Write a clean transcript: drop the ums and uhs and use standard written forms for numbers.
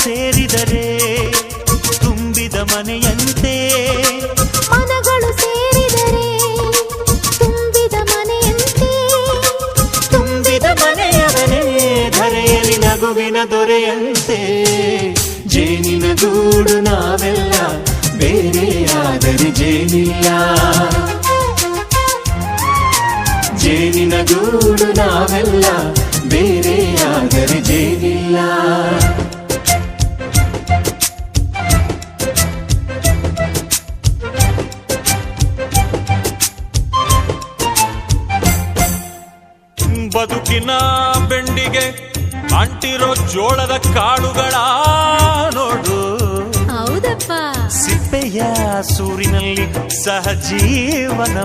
ಸೇರಿದರೆ ತುಂಬಿದ ಮನೆಯಂತೆ, ಮನಗಳು ಸೇರಿದರೆ ತುಂಬಿದ ಮನೆಯಂತೆ, ತುಂಬಿದ ಮನೆಯವನೇ ಧರೆಯಲ್ಲಿ ನಗುವಿನ ದೊರೆಯಂತೆ. ಜೇನಿನ ಗೂಡು ನಾವೆಲ್ಲ, ಬೇರೆಯಾದರೆ ಜೇನಿಲ್ಲ. ಜೇನಿನ ಗೂಡು ನಾವೆಲ್ಲ, ಬೇರೆಯಾದರೆ ಜೇನಿಲ್ಲ. ಬದುಕಿನ ಬೆಂಡಿಗೆ ಅಂಟಿರೋ ಜೋಳದ ಕಾಳುಗಳ ನೋಡು, ಹೌದಪ್ಪ. ಸಿಪ್ಪೆಯ ಸೂರಿನಲ್ಲಿ ಸಹಜೀವನ